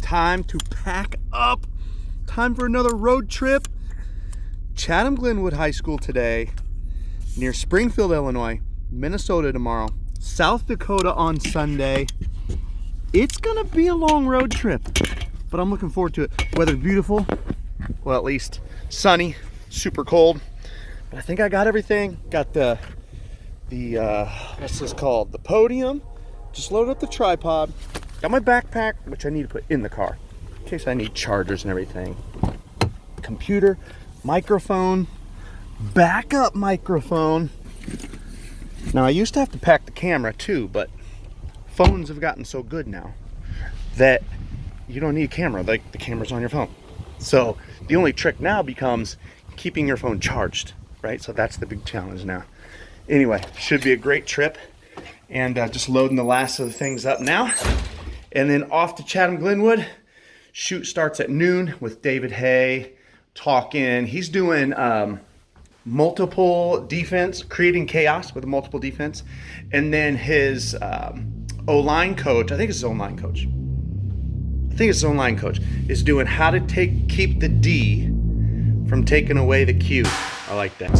time to pack up. Time for another road trip. Chatham Glenwood High School today, near Springfield, Illinois, Minnesota tomorrow, South Dakota on Sunday. It's gonna be a long road trip, but I'm looking forward to it. Weather's beautiful, well, at least sunny, super cold, but I think I got everything. Got the what's this called? The podium. Just loaded up the tripod. Got my backpack, which I need to put in the car in case I need chargers and everything. Computer, microphone, backup microphone. Now I used to have to pack the camera too, but phones have gotten so good now that you don't need a camera, like the camera's on your phone. So the only trick now becomes keeping your phone charged, right? So that's the big challenge now. Anyway, should be a great trip, and just loading the last of the things up now. And then off to Chatham Glenwood. Shoot starts at noon with David Hay talking. He's doing multiple defense, creating chaos with a multiple defense. And then his O-line coach, I think it's his O-line coach. Is doing how to keep the D from taking away the Q. I like that.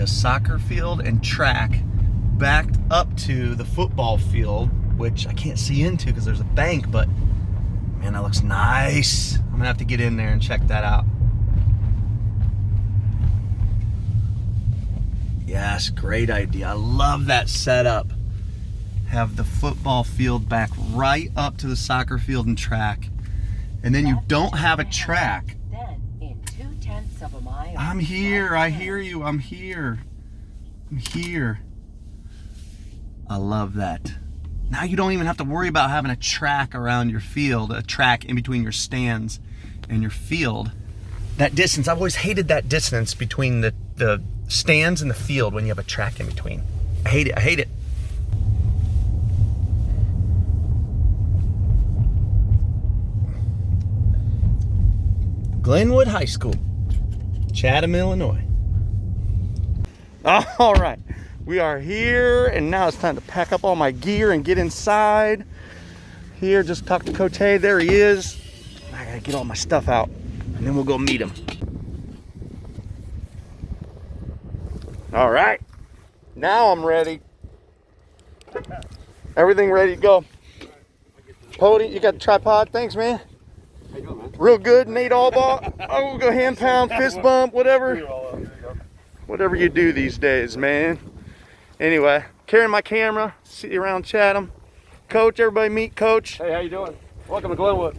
Soccer field and track backed up to the football field, which I can't see into because there's a bank, but man, that looks nice. I'm gonna have to get in there and check that out. Yes, great idea. I love that setup. Have the football field back right up to the soccer field and track. And then you don't have a track. Then in 2/10 of a mile. I'm here, I hear you, I'm here. I'm here. I love that. Now you don't even have to worry about having a track around your field, a track in between your stands and your field. That distance, I've always hated that distance between the stands and the field when you have a track in between. I hate it. Glenwood High School, Chatham, Illinois. All right, we are here, and now it's time to pack up all my gear and get inside. Here, just talked to Coach Hay. There he is. I gotta get all my stuff out, and then we'll go meet him. All right, now I'm ready. Everything ready to go. Pody, you got the tripod? Thanks, man. How you doing, man? Real good, Nate Allball. Oh, we'll go hand pound, fist bump, whatever. Whatever you do these days, man. Anyway, carrying my camera, see you around Chatham. Coach, everybody meet Coach. Hey, how you doing? Welcome to Glenwood.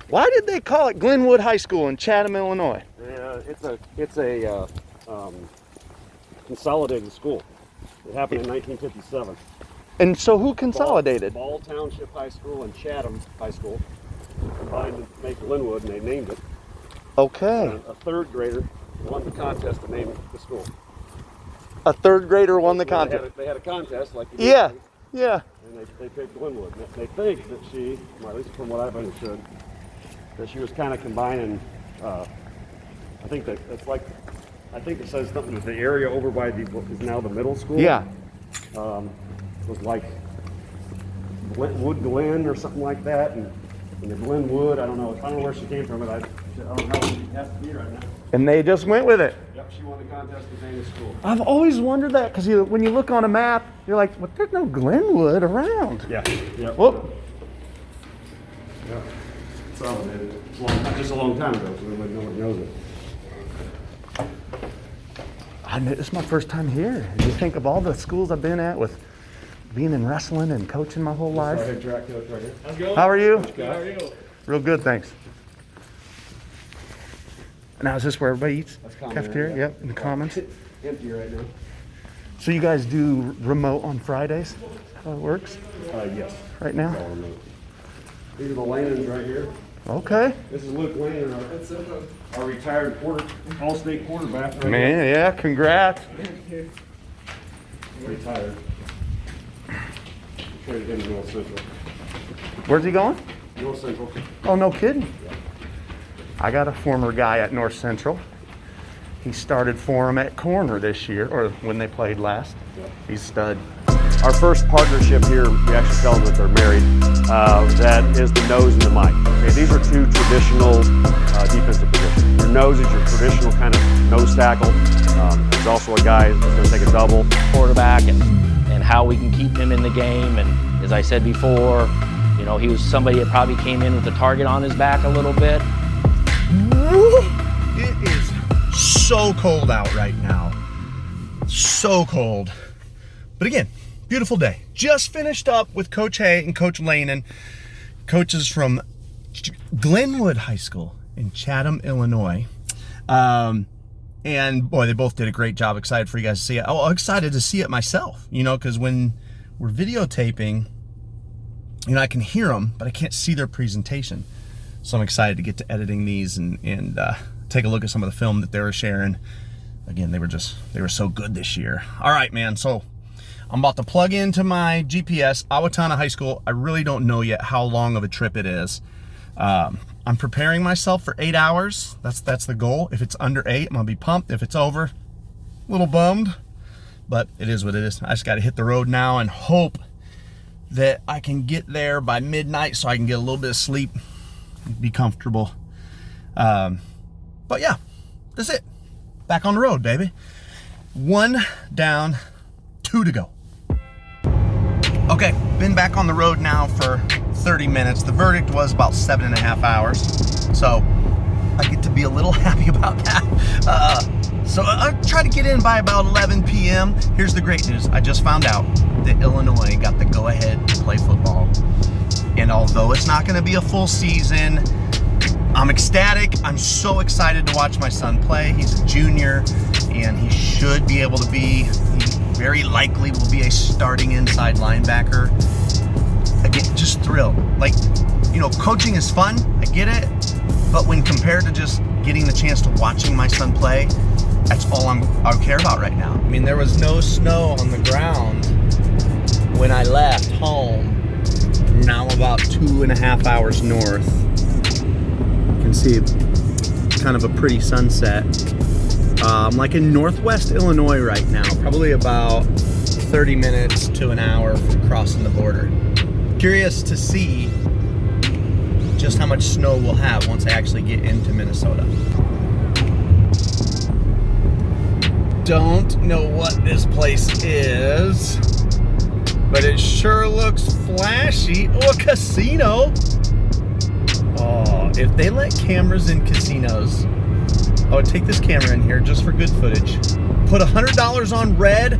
Why did they call it Glenwood High School in Chatham, Illinois? It's a consolidated school. It happened in 1957. And so who consolidated? Ball Township High School and Chatham High School combined to make Glenwood, and they named it. Okay. And a third grader won the contest to name the school. A third grader won the contest. They had a contest like Yeah. And they picked Glenwood. They think that she, well, at least from what I've understood, that she was kind of combining. I think it says something that the area over by what is now the middle school. Yeah. Was like Wood Glen or something like that, and the Glenwood. I don't know where she came from. I don't know how she has to be right now. And they just went with it. Yep, she won the contest to name the school. I've always wondered that because when you look on a map, you're like, well, there's no Glenwood around. Yeah. Whoop. Yeah. Consolidated. It's just a long time ago, so nobody knows it. This is my first time here. You think of all the schools I've been at with being in wrestling and coaching my whole life. Head track coach right here. How are you? Good. How are you? Real good, thanks. Now is this where everybody eats? That's common Cafeteria? area. Yep, in the commons. Empty right now. So you guys do remote on Fridays? How it works Yes. right now? These are the Lehnens right here. Okay. This is Luke Lehnen, our retired all-state quarterback. Right Man, yeah, congrats. here. Retired. Traded him to North Central. Where's he going? North Central. Oh, no kidding. I got a former guy at North Central. He started for him at corner this year, or when they played last. He's a stud. Our first partnership here, we actually tell them that they're married, that is the nose and the mic. Okay, these are two traditional defensive positions. Your nose is your traditional kind of nose tackle. There's also a guy that's going to take a double. Quarterback and how we can keep him in the game. And as I said before, you know, he was somebody that probably came in with a target on his back a little bit. It is so cold out right now. So cold. But again, beautiful day. Just finished up with Coach Hay and Coach Lehnen, coaches from Glenwood High School in Chatham, Illinois. And boy, they both did a great job. Excited for you guys to see it. Oh, excited to see it myself, you know, because when we're videotaping, you know, I can hear them, but I can't see their presentation. So I'm excited to get to editing these and take a look at some of the film that they were sharing. Again, they were so good this year. All right, man. So I'm about to plug into my GPS, Owatonna High School. I really don't know yet how long of a trip it is. I'm preparing myself for 8 hours. That's the goal. If it's under 8, I'm gonna be pumped. If it's over, a little bummed, but it is what it is. I just got to hit the road now and hope that I can get there by midnight so I can get a little bit of sleep, be comfortable. But yeah, that's it. Back on the road, baby. 1 down, 2 to go. Okay, been back on the road now for 30 minutes. The verdict was about 7.5 hours. So I get to be a little happy about that. So I try to get in by about 11 p.m. Here's the great news. I just found out that Illinois got the go-ahead to play football. And although it's not gonna be a full season, I'm ecstatic. I'm so excited to watch my son play. He's a junior and he should be able to be, he very likely will be a starting inside linebacker. Again, just thrilled. Like, you know, coaching is fun, I get it, but when compared to just getting the chance to watching my son play, that's all I care about right now. I mean, there was no snow on the ground when I left home. Now I'm about 2.5 hours north. You can see kind of a pretty sunset. I'm like in northwest Illinois right now, probably about 30 minutes to an hour from crossing the border. Curious to see just how much snow we'll have once I actually get into Minnesota. Don't know what this place is, but it sure looks flashy. Oh, a casino. Oh, if they let cameras in casinos, I would take this camera in here just for good footage. Put $100 on red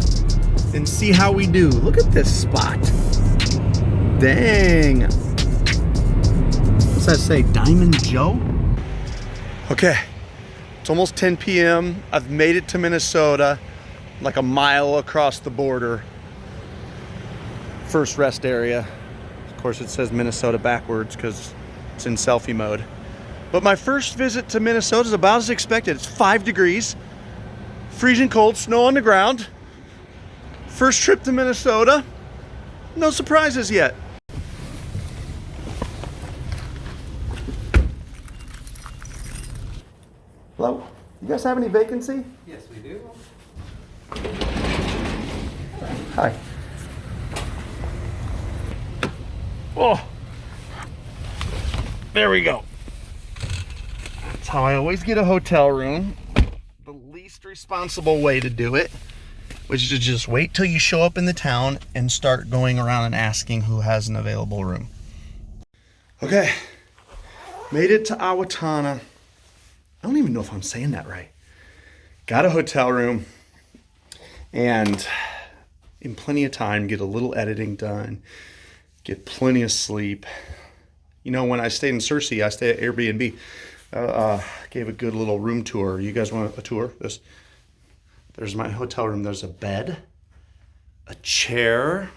and see how we do. Look at this spot. Dang. What's that say? Diamond Joe? Okay. It's almost 10 p.m. I've made it to Minnesota, like a mile across the border. First rest area. Of course, it says Minnesota backwards because it's in selfie mode. But my first visit to Minnesota is about as expected. It's 5 degrees, freezing cold, snow on the ground. First trip to Minnesota. No surprises yet. Hello? You guys have any vacancy? Yes, we do. Hi. Oh, there we go. That's how I always get a hotel room. The least responsible way to do it, which is to just wait till you show up in the town and start going around and asking who has an available room. Okay, made it to Owatonna. I don't even know if I'm saying that right. Got a hotel room and in plenty of time, get a little editing done, get plenty of sleep. You know, when I stayed in Searcy, I stayed at Airbnb. Gave a good little room tour. You guys want a tour? There's my hotel room. There's a bed, a chair,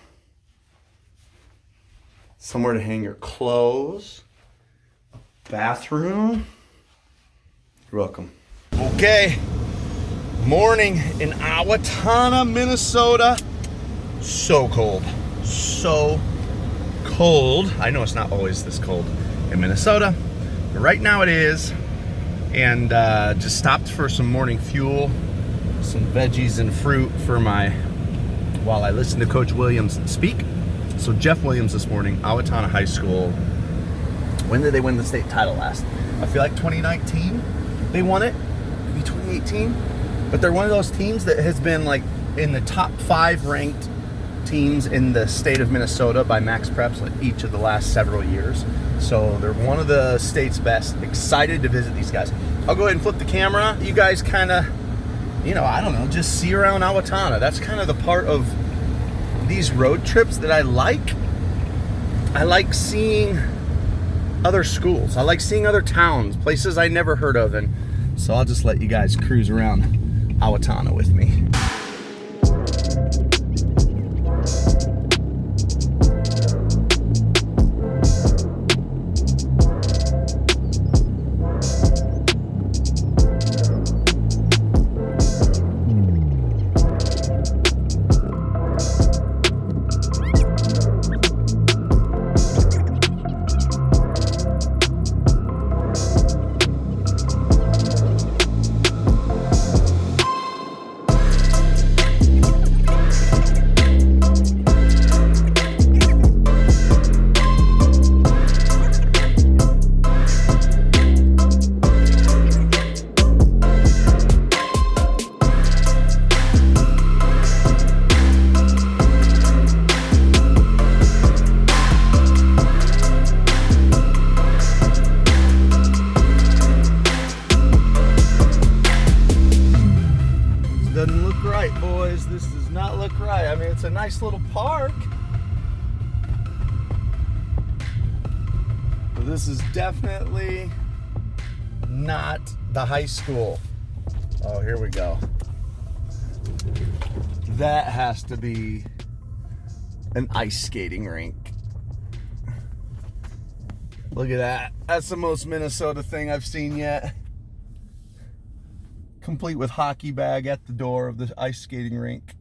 somewhere to hang your clothes, a bathroom. You're welcome. Okay, morning in Owatonna, Minnesota. So cold. So cold. I know it's not always this cold in Minnesota, but right now it is. And just stopped for some morning fuel, some veggies and fruit while I listen to Coach Williams speak. So Jeff Williams this morning, Owatonna High School. When did they win the state title last? I feel like 2019 they won it. Maybe 2018. But they're one of those teams that has been like in the top 5 ranked teams in the state of Minnesota by Max Preps like each of the last several years. So they're one of the state's best. Excited to visit these guys. I'll go ahead and flip the camera. You guys kind of, I don't know, just see around Owatonna. That's kind of the part of these road trips that I like. I like seeing other schools. I like seeing other towns, places I never heard of. And so I'll just let you guys cruise around Owatonna with me. This does not look right. I mean, it's a nice little park, but this is definitely not the high school. Oh, here we go. That has to be an ice skating rink. Look at that. That's the most Minnesota thing I've seen yet. Complete with hockey bag at the door of the ice skating rink.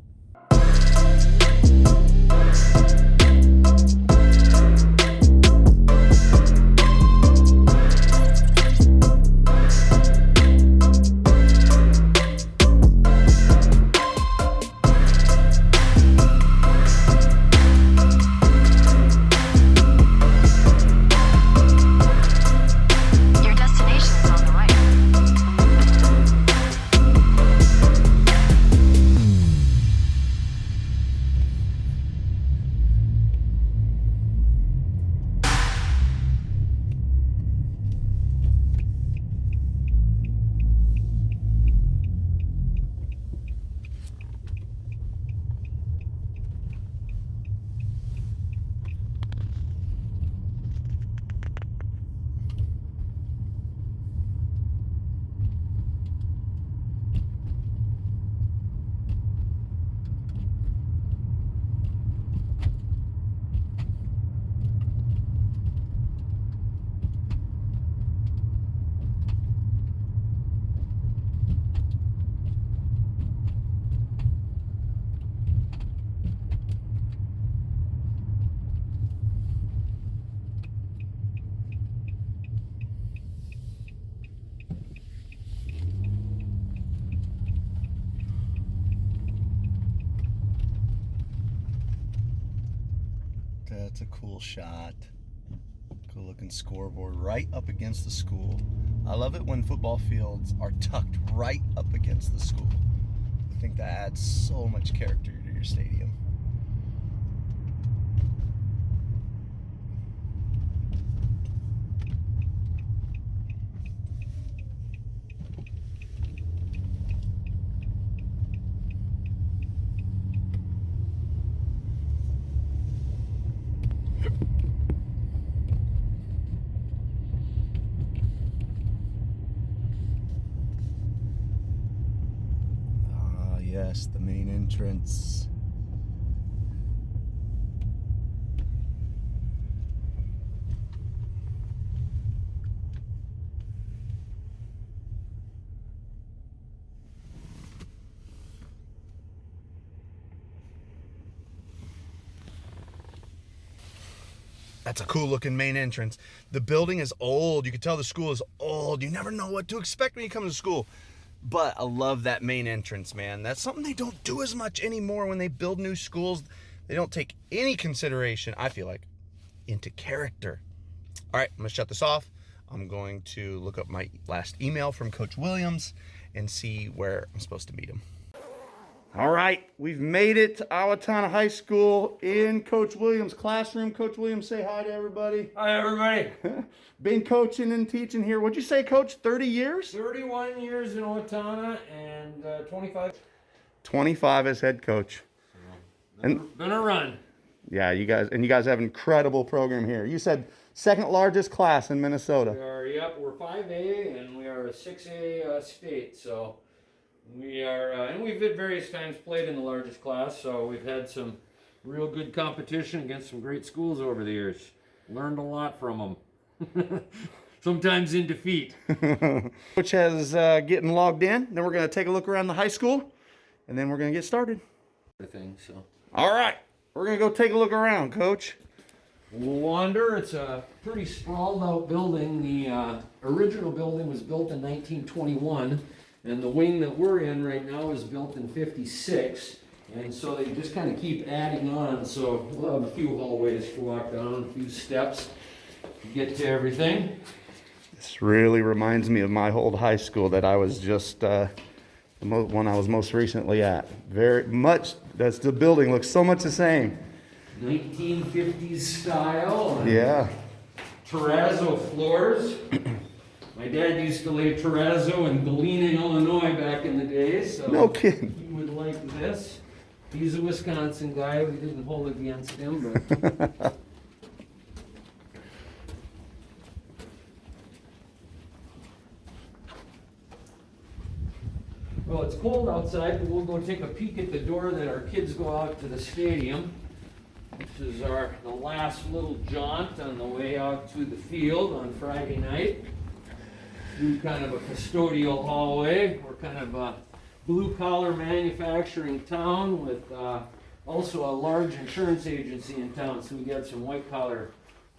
That's a cool shot. Cool looking scoreboard right up against the school. I love it when football fields are tucked right up against the school. I think that adds so much character to your stadium. entrance. That's a cool looking main entrance. The building is old. You can tell the school is old. You never know what to expect when you come to school. But I love that main entrance, man. That's something they don't do as much anymore when they build new schools. They don't take any consideration, I feel like, into character. All right, I'm gonna shut this off. I'm going to look up my last email from Coach Williams and see where I'm supposed to meet him. All right, we've made it to Owatonna High School in Coach Williams' classroom. Coach Williams, say hi to everybody. Hi, everybody. Been coaching and teaching here. What'd you say, Coach? 30 years? 31 years in Owatonna and 25. 25 as head coach. Been a run. Yeah, you guys have an incredible program here. You said second largest class in Minnesota. We're 5A and we are a 6A state. So we are, and we've at various times played in the largest class. So we've had some real good competition against some great schools over the years. Learned a lot from them. Sometimes in defeat. Coach has getting logged in. Then we're going to take a look around the high school, and then we're going to get started. I think so. All right, we're going to go take a look around, Coach. We'll wander. It's a pretty sprawled out building. The original building was built in 1921, and the wing that we're in right now is built in 56. And so they just kind of keep adding on. So we'll have a few hallways to walk down, a few steps to get to everything. This really reminds me of my old high school that I was just the one I was most recently at. Very much. The building looks so much the same. 1950s style. Yeah. Terrazzo floors. My dad used to lay terrazzo in Lehnen, Illinois back in the day. So No kidding. he would like this. He's a Wisconsin guy. We didn't hold it against him, but. Well, it's cold outside, but we'll go take a peek at the door that our kids go out to the stadium. This is the last little jaunt on the way out to the field on Friday night. Through kind of a custodial hallway. We're kind of a blue-collar manufacturing town with also a large insurance agency in town, so we got some white-collar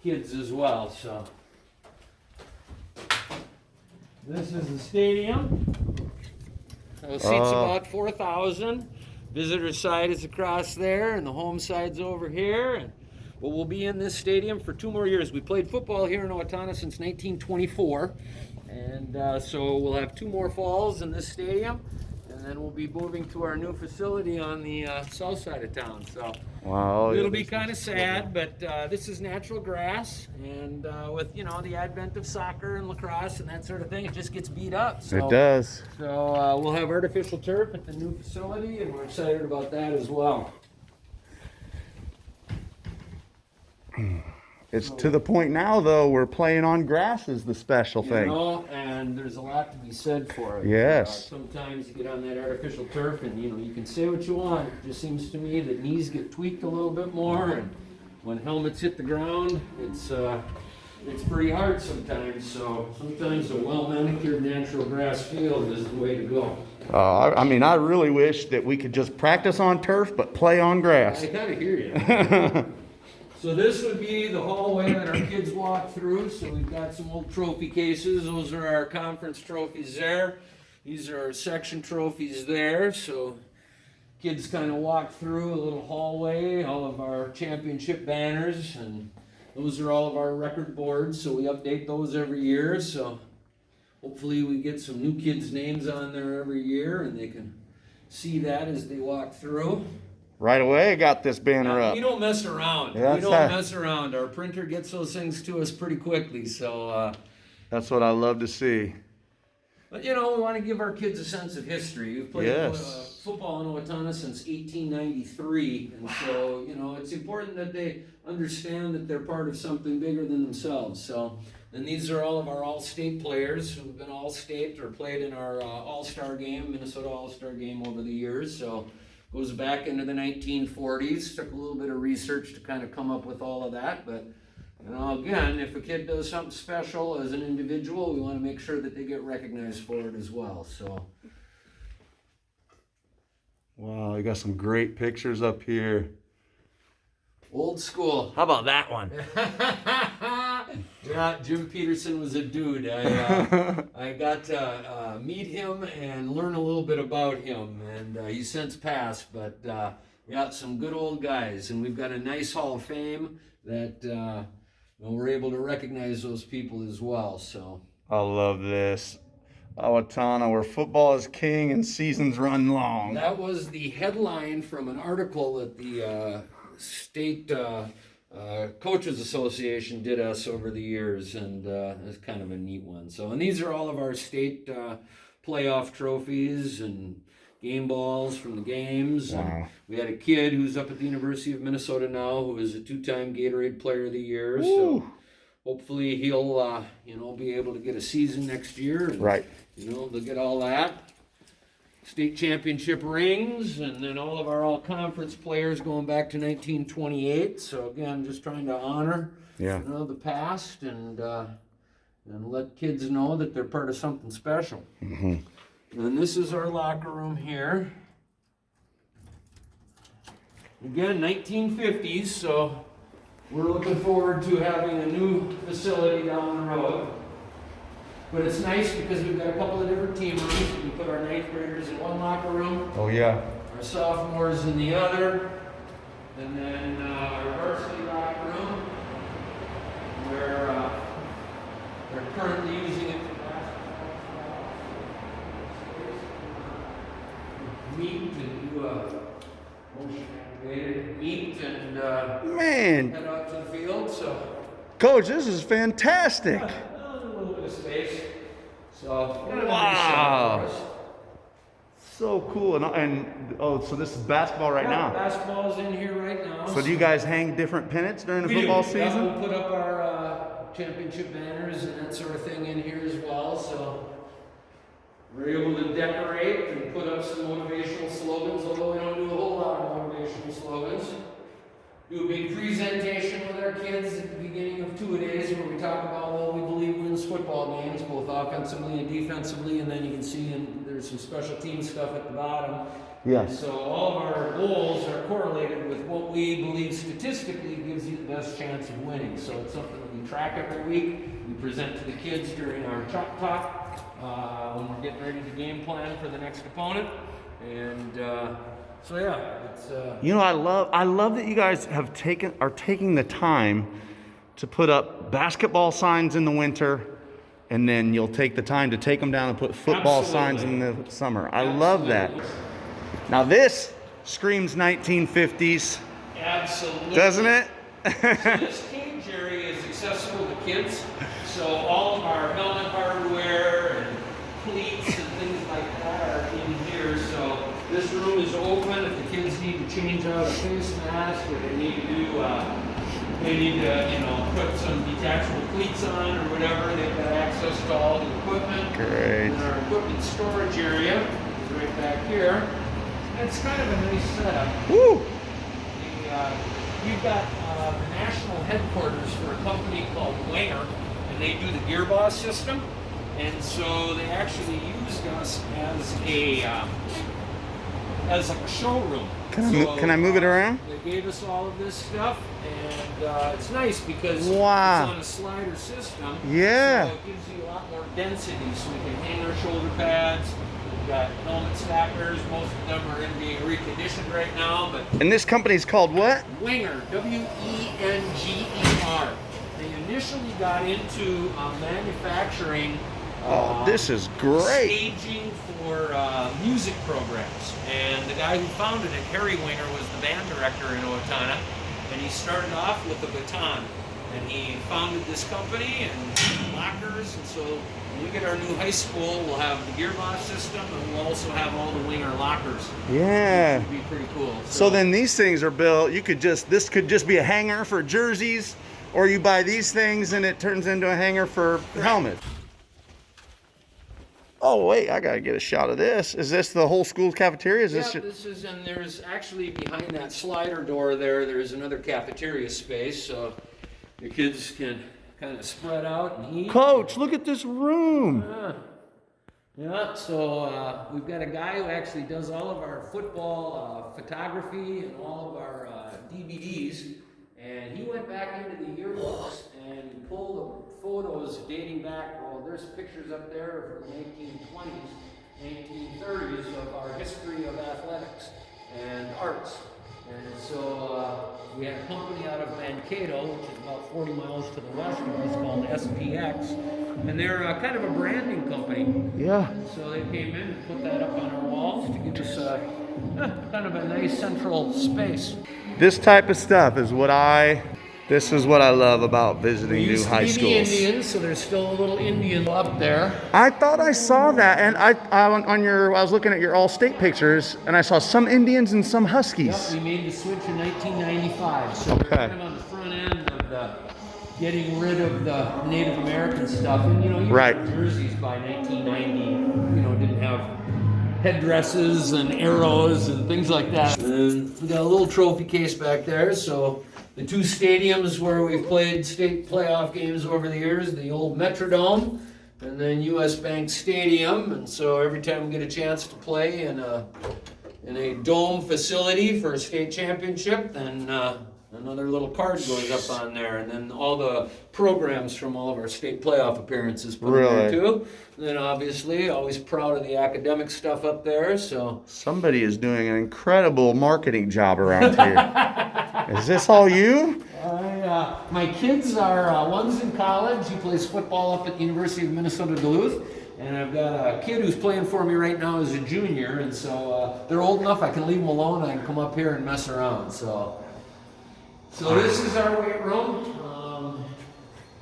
kids as well. So this is the stadium. It seats about 4,000. Visitor side is across there, and the home side's over here. And we'll be in this stadium for 2 more years. We played football here in Owatonna since 1924, and so we'll have 2 more falls in this stadium, and then we'll be moving to our new facility on the south side of town. So Wow. it'll be kind of sad, but this is natural grass, and with the advent of soccer and lacrosse and that sort of thing, it just gets beat up. So, It does. So we'll have artificial turf at the new facility, and we're excited about that as well. It's to the point now, though, we're playing on grass is the special thing. And there's a lot to be said for it. Yes. Sometimes you get on that artificial turf, and you can say what you want. It just seems to me that knees get tweaked a little bit more, and when helmets hit the ground, it's pretty hard sometimes. So sometimes a well-manicured natural grass field is the way to go. I really wish that we could just practice on turf, but play on grass. I kind of hear you. So this would be the hallway that our kids walk through. So we've got some old trophy cases. Those are our conference trophies there. These are our section trophies there. So kids kind of walk through a little hallway, all of our championship banners, and those are all of our record boards. So we update those every year. So hopefully we get some new kids' names on there every year, and they can see that as they walk through. Right away, I got this banner up. We don't mess around. Yeah, We don't mess around. Our printer gets those things to us pretty quickly. So, That's what I love to see. but we want to give our kids a sense of history. We've played Yes. football in Owatonna since 1893, and so it's important that they understand that they're part of something bigger than themselves. So, and these are all of our all-state players who've been all-state or played in our all-star game, Minnesota All-Star game over the years. So. Goes back into the 1940s. Took a little bit of research to kind of come up with all of that, but you know, again, if a kid does something special as an individual, we want to make sure that they get recognized for it as well. So, Wow, you got some great pictures up here. old school. How about that one? Yeah, Jim Peterson was a dude. I got to meet him and learn a little bit about him, and he's since passed, but we got some good old guys, and we've got a nice Hall of Fame that you know, we're able to recognize those people as well. So I love this. Owatonna, where football is king and seasons run long. that was the headline from an article that the state Coaches Association did us over the years, and it's kind of a neat one. So, and these are all of our state playoff trophies and game balls from the games. Wow. And we had a kid who's up at the University of Minnesota now who is a 2-time Gatorade Player of the Year. Woo. So hopefully he'll you know, be able to get a season next year. And, Right. you know, they'll get all that. State championship rings, and then all of our all-conference players going back to 1928. So again, just trying to honor, Yeah. you know, the past and let kids know that they're part of something special. Mm-hmm. And this is our locker room here. Again, 1950s. So we're looking forward to having a new facility down the road. But it's nice because we've got a couple of different team rooms. We put our 9th graders in one locker room, Oh, yeah. our sophomores in the other, and then our varsity locker room, where they're currently using it for basketball. Meet and do a motion activated meet and Man, head out to the field. So. Coach, this is fantastic. A little bit of space. So, kind of a nice Wow. shot for us. So cool. And oh, so this is basketball right Yeah, now. basketball's in here right now. So do you guys hang different pennants during the We do. football Yeah, season? we'll put up our championship banners and that sort of thing in here as well. So we're able to decorate and put up some motivational slogans, although we don't do a whole lot of motivational slogans. Do a big presentation with our kids at the beginning of two-a-days where we talk about what we believe wins football games, both offensively and defensively, and then you can see there's some special team stuff at the bottom. Yes. So all of our goals are correlated with what we believe statistically gives you the best chance of winning. So it's something that we track every week. We present to the kids during our chalk talk when we're getting ready to game plan for the next opponent. And so yeah, it's You know, I love that you guys are taking the time to put up basketball signs in the winter, and then you'll take the time to take them down and put football signs in the summer. I love that. Now this screams 1950s, absolutely. doesn't it? So this cage area is accessible to kids. So all of our helmet hardware and cleats and things like that are in here. So this room is open if the kids need to change out a face mask or they need to you know, put some detachable cleats on or whatever. They've got access to all the equipment. Great. And our equipment storage area is right back here. It's kind of a nice setup. Woo! We've got the national headquarters for a company called Wenger, and they do the gearbox system. And so they actually used us as like a showroom. Can I move it around? They gave us all of this stuff, and it's nice because Wow. it's on a slider system. Yeah. So it gives you a lot more density, so we can hang our shoulder pads. We've got helmet stackers. Most of them are being reconditioned right now, but And this company's called what? Wenger, Wenger. They initially got into manufacturing This is great. staging for music programs. And the guy who founded it, Harry Wenger, was the band director in Owatonna. And he started off with a baton. And he founded this company and lockers. And so when we get our new high school, we'll have the gearbox system, and we'll also have all the Wenger lockers. Yeah. It'd be pretty cool. So then these things are built, this could just be a hanger for jerseys, or you buy these things and it turns into a hanger for helmets. Oh, wait, I got to get a shot of this. Is this the whole school cafeteria? Is Yeah, this this is, and there's actually behind that slider door there's another cafeteria space, so your kids can kind of spread out and eat. Coach, look at this room. Yeah, so we've got a guy who actually does all of our football photography and all of our DVDs, and he went back into the yearbooks and pulled the photos dating back, well, there's pictures up there from the 1920s, 1930s of our history of athletics and arts. And so we had a company out of Mankato, which is about 40 miles to the west of us, called SPX, and they're kind of a branding company. Yeah. And so they came in and put that up on our walls to give us kind of a nice central space. This type of stuff is what I love about visiting We new used to high be the schools. Indians, so there's still a little Indian up there. I thought I saw that, and I was looking at your all-state pictures, and I saw some Indians and some Huskies. Yep, we made the switch in 1995, so we're kind of on the front end of the getting rid of the Native American stuff. And even Right. jerseys by 1990, didn't have headdresses and arrows and things like that. And we got a little trophy case back there, so the two stadiums where we've played state playoff games over the years, the old Metrodome and then US Bank Stadium. And so every time we get a chance to play in a dome facility for a state championship, then another little card goes up on there, and then all the programs from all of our state playoff appearances put in there too. And then obviously, always proud of the academic stuff up there. So Somebody is doing an incredible marketing job around here. Is this all you? my kids are one's in college. He plays football up at the University of Minnesota Duluth. And I've got a kid who's playing for me right now as a junior, and so they're old enough I can leave them alone and I can come up here and mess around. So this is our weight room.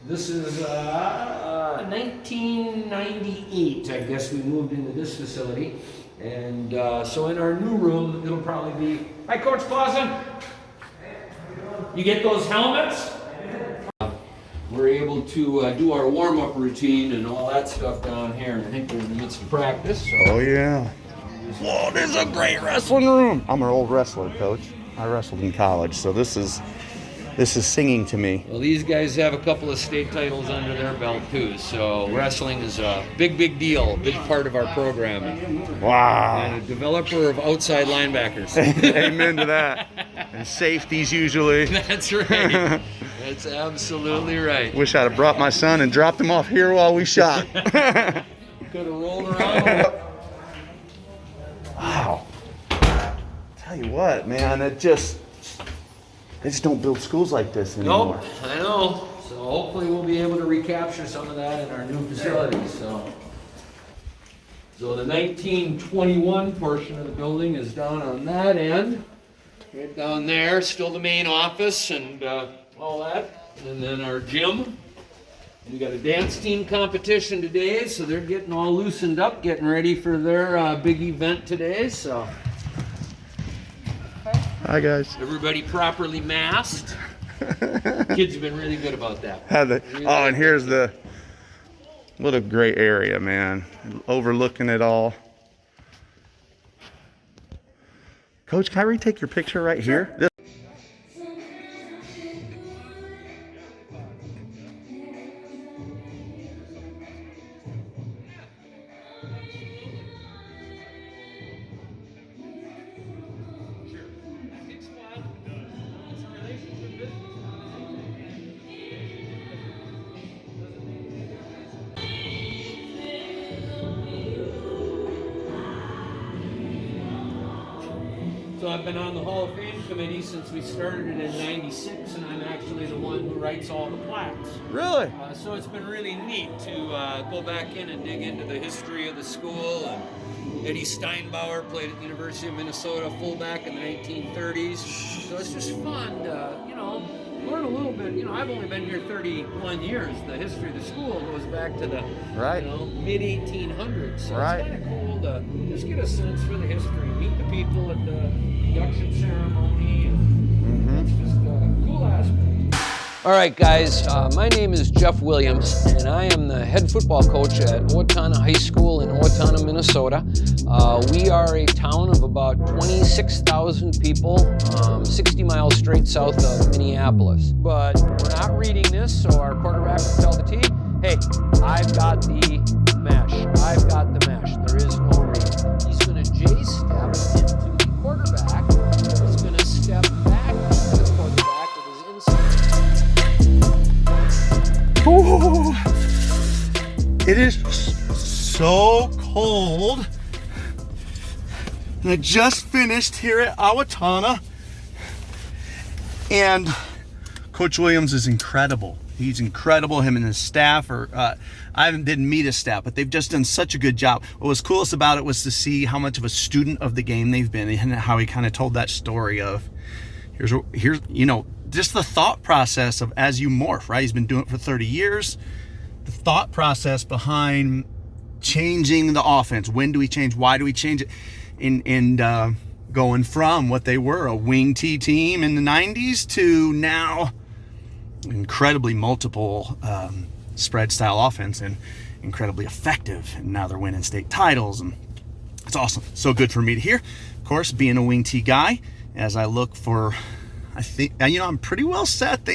This is 1998, I guess we moved into this facility. And so in our new room, it'll probably be, hi Coach Clausen. You get those helmets? We're able to do our warm-up routine and all that stuff down here. And I think we're in the midst of practice. So. Oh, yeah. Whoa, this is a great wrestling room. I'm an old wrestler, Coach. I wrestled in college, so this is singing to me. Well, these guys have a couple of state titles under their belt, too. So wrestling is a big deal, a big part of our programming. Wow. And a developer of outside linebackers. Amen to that. And safeties usually. That's right. That's absolutely right. Wish I'd have brought my son and dropped him off here while we shot. Could have rolled around. Wow. Tell you what, man, they just don't build schools like this anymore. Nope, I know. So hopefully we'll be able to recapture some of that in our new facility. So the 1921 portion of the building is down on that end. Right down there, still the main office and all that. And then our gym. We got a dance team competition today, so they're getting all loosened up, getting ready for their big event today. So Hi, guys. everybody properly masked. Kids have been really good about that. And here's what a great area, man. Overlooking it all. Coach, can I retake your picture right here? So I've been on the Hall of Fame committee since we started it in '96, and I'm actually the one who writes all the plaques. Really? So it's been really neat to go back in and dig into the history of the school. And Eddie Steinbauer played at the University of Minnesota fullback in the 1930s. So it's just fun to, learn a little bit. I've only been here 31 years. The history of the school goes back to the mid-1800s. So it's kind of cool to just get a sense for the history, meet the people at the induction ceremony. And it's just a cool aspect. All right, guys, my name is Jeff Williams, and I am the head football coach at Owatonna High School in Owatonna, Minnesota. We are a town of about 26,000 people, 60 miles straight south of Minneapolis. But we're not reading this, so our quarterback will tell the team, hey, I've got the mesh. I've got the mesh. There is no read. He's going to J-step into the quarterback. He's going to step back to the quarterback with his inside. Ooh, it is so cold. And I just finished here at Owatonna, and Coach Williams is incredible. He's incredible. Him and his staff didn't meet his staff, but they've just done such a good job. What was coolest about it was to see how much of a student of the game they've been, and how he kind of told that story of here's just the thought process of as you morph, right? He's been doing it for 30 years. The thought process behind changing the offense. When do we change? Why do we change it? And going from what they were, a wing T team in the 90s, to now incredibly multiple spread style offense and incredibly effective. And now they're winning state titles, and it's awesome. So good for me to hear. Of course, being a wing T guy, as I look for, I think, I'm pretty well set.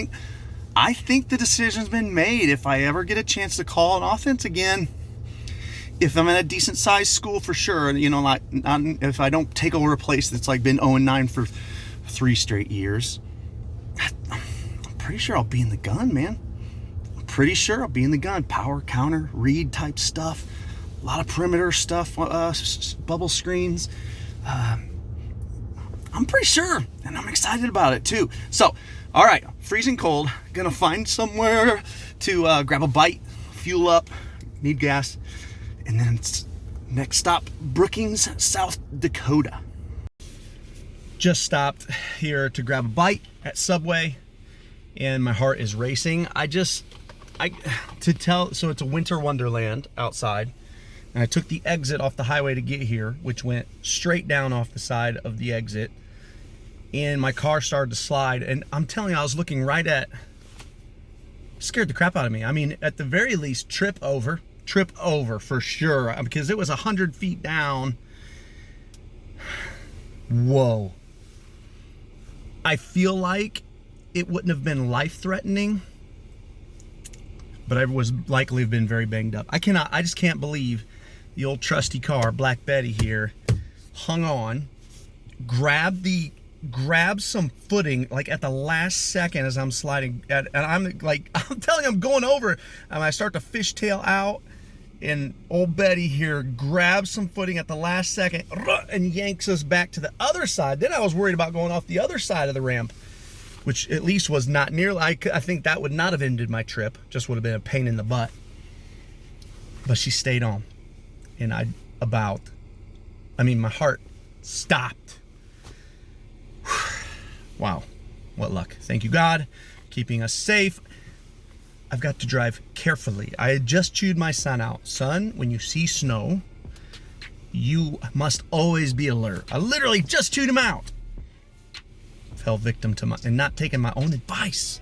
I think the decision's been made. If I ever get a chance to call an offense again, if I'm at a decent sized school, for sure, not if I don't take over a place that's like been 0-9 for 3 straight years, I'm pretty sure I'll be in the gun, man. I'm pretty sure I'll be in the gun. Power, counter, read type stuff, a lot of perimeter stuff, bubble screens. I'm pretty sure, and I'm excited about it too. So, all right, freezing cold. Gonna find somewhere to grab a bite, fuel up, need gas, and then next stop, Brookings, South Dakota. Just stopped here to grab a bite at Subway, and my heart is racing. So it's a winter wonderland outside. And I took the exit off the highway to get here, which went straight down off the side of the exit. And my car started to slide. And I'm telling you, I was looking right at, scared the crap out of me. I mean, at the very least, trip over for sure, because it was 100 feet down. Whoa. I feel like it wouldn't have been life-threatening, but I was likely have been very banged up. I just can't believe the old trusty car, Black Betty here, hung on, grabbed some footing like at the last second as I'm sliding, and I'm telling you, I'm going over, and I start to fishtail out, and old Betty here grabs some footing at the last second and yanks us back to the other side. Then I was worried about going off the other side of the ramp, which at least was not nearly, I think that would not have ended my trip, just would have been a pain in the butt. But she stayed on, and my heart stopped. Wow, what luck. Thank you, God, keeping us safe. I've got to drive carefully. I had just chewed my son out. Son, when you see snow, you must always be alert. I literally just chewed him out. Fell victim to and not taking my own advice.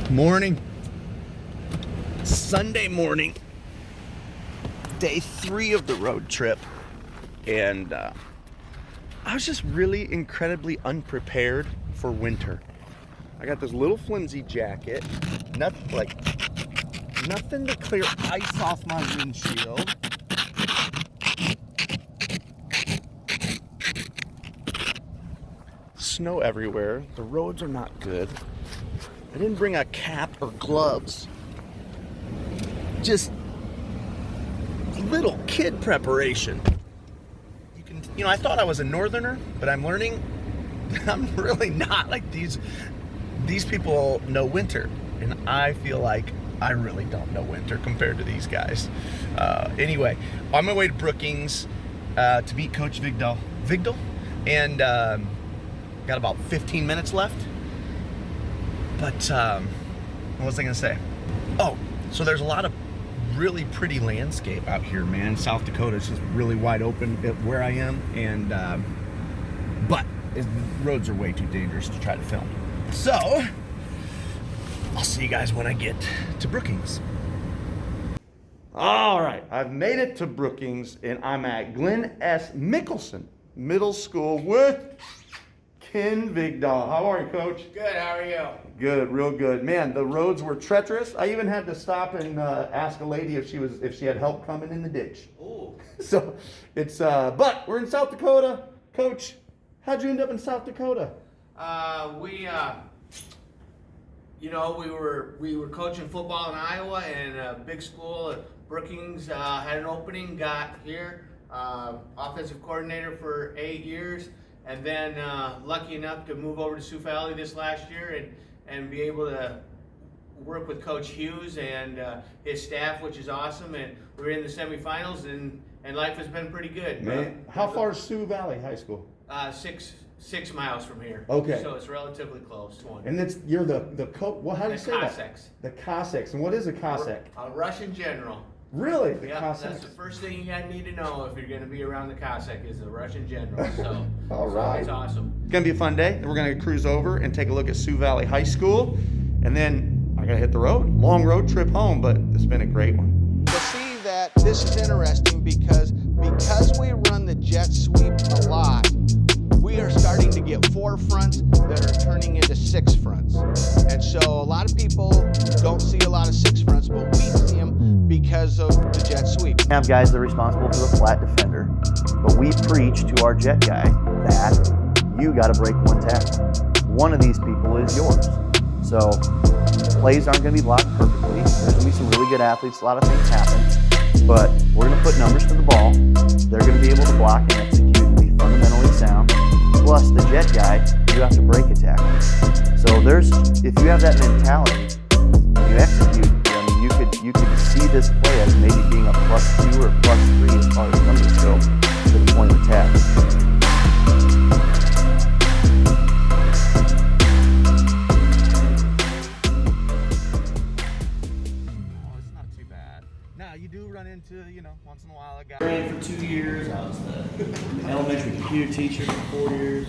Morning, Sunday morning, day 3 of the road trip, and I was just really incredibly unprepared for winter. I got this little flimsy jacket, nothing to clear ice off my windshield. Snow everywhere, the roads are not good. I didn't bring a cap or gloves. Just little kid preparation. I thought I was a northerner, but I'm learning I'm really not. Like these people know winter, and I feel like I really don't know winter compared to these guys. Anyway, on my way to Brookings to meet Coach Vigdal, and got about 15 minutes left. But what was I gonna say? Oh, so there's a lot of really pretty landscape out here, man. South Dakota is just really wide open at where I am, and but the roads are way too dangerous to try to film. So I'll see you guys when I get to Brookings. All right, I've made it to Brookings, and I'm at Glenn S. Mickelson Middle School with Ken Vigdal. How are you, Coach? Good, how are you? Good, real good. Man, the roads were treacherous. I even had to stop and ask a lady if she had help coming in the ditch. Ooh. So it's but we're in South Dakota. Coach, how'd you end up in South Dakota? We were coaching football in Iowa, and a big school at Brookings had an opening, got here, offensive coordinator for 8 years, and then lucky enough to move over to Sioux Valley this last year and be able to work with Coach Hughes and his staff, which is awesome. And we're in the semifinals, and life has been pretty good. Man, how far is Sioux Valley High School? 6 miles from here. Okay. So it's relatively close. And you're the well, how do you say Cossacks. that? The Cossacks. And what is a Cossack? A Russian general. Really? The Yeah, Cossacks? that's the first thing you need to know if you're going to be around the Cossack is the Russian general. So, All right. It's awesome. It's gonna be a fun day. Then we're gonna cruise over and take a look at Sioux Valley High School, and then I gotta hit the road. Long road trip home, but it's been a great one. You'll see that this is interesting because we run the jet sweep a lot, we are starting to get 4 fronts that are turning into 6 fronts. And so a lot of people don't see a lot of 6 fronts, but we see them because of the jet sweep. We have guys that are responsible for the flat defender, but we preach to our jet guy that you got to break one tackle. One of these people is yours. So plays aren't going to be blocked perfectly. There's going to be some really good athletes. A lot of things happen, but we're going to put numbers to the ball. They're going to be able to block and execute and be fundamentally sound. Plus the jet guy, you have to break a tackle. So if you have that mentality, you execute. I mean, you could see this play as maybe being a +2 or +3 as far as numbers go to the point of attack. Oh, it's not too bad. Now you do run into, once in a while a guy. Ran for 2 years. I was the elementary computer teacher for 4 years.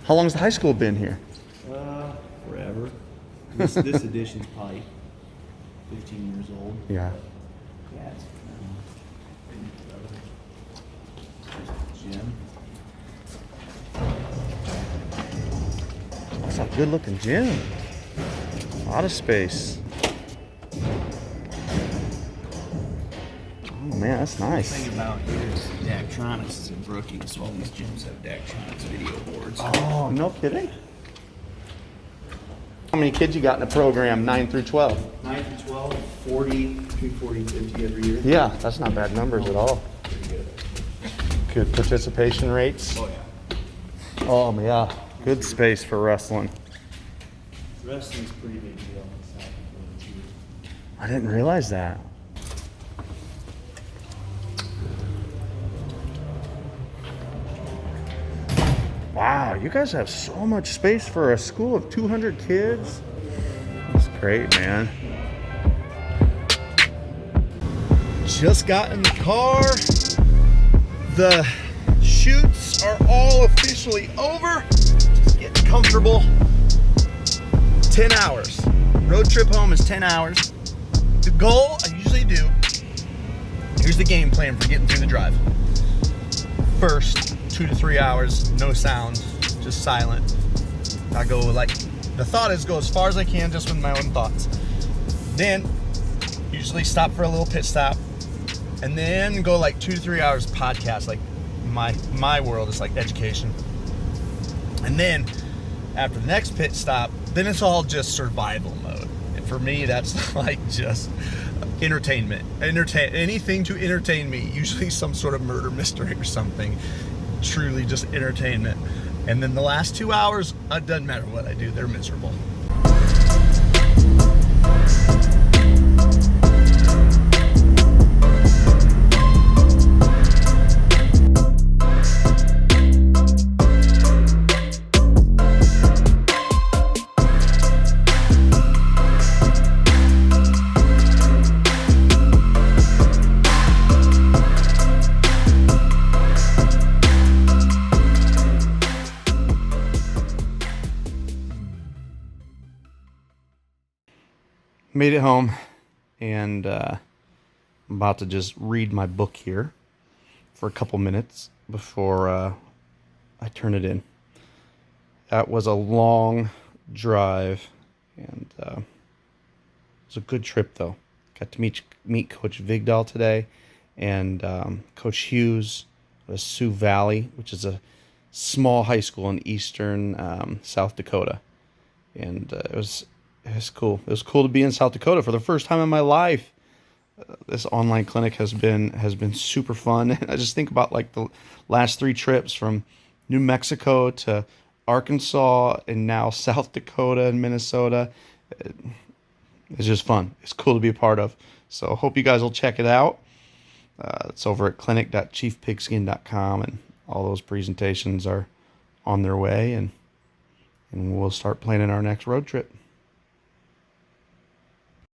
How long's the high school been here? Forever. This edition's probably 15 years old. Yeah. Yeah, it's gym. That's a good looking gym. A lot of space. Oh man, that's The nice. thing about here is Daktronics is in Brookings, so all these gyms have Daktronics video boards. Oh, no kidding. How many kids you got in the program, 9 through 12? 9 through 12, 40, between 40 and 50 every year. Yeah, that's not bad numbers at all. Pretty good. Good participation rates. Oh yeah. Oh yeah, good space for wrestling. Wrestling's a pretty big deal in South Dakota too. I didn't realize that. Wow, you guys have so much space for a school of 200 kids. That's great, man. Just got in the car. The shoots are all officially over. Just getting comfortable. 10 hours. Road trip home is 10 hours. The goal, I usually do, here's the game plan for getting through the drive. First 2 to 3 hours, no sounds, just silent. I go the thought is go as far as I can just with my own thoughts. Then usually stop for a little pit stop, and then go 2 to 3 hours podcast. Like my world is like education. And then after the next pit stop, then it's all just survival mode. And for me, that's like just entertainment. Anything to entertain me, usually some sort of murder mystery or something. Truly just entertainment. And then the last 2 hours, it doesn't matter what I do, they're miserable. Made it home, and I'm about to just read my book here for a couple minutes before I turn it in. That was a long drive, and it was a good trip, though. Got to meet Coach Vigdal today, and Coach Hughes of Sioux Valley, which is a small high school in eastern South Dakota, and it was cool. It was cool to be in South Dakota for the first time in my life. This online clinic has been super fun. I just think about like the last 3 trips from New Mexico to Arkansas and now South Dakota and Minnesota. It's just fun. It's cool to be a part of. So hope you guys will check it out. It's over at clinic.chiefpigskin.com, and all those presentations are on their way, and we'll start planning our next road trip.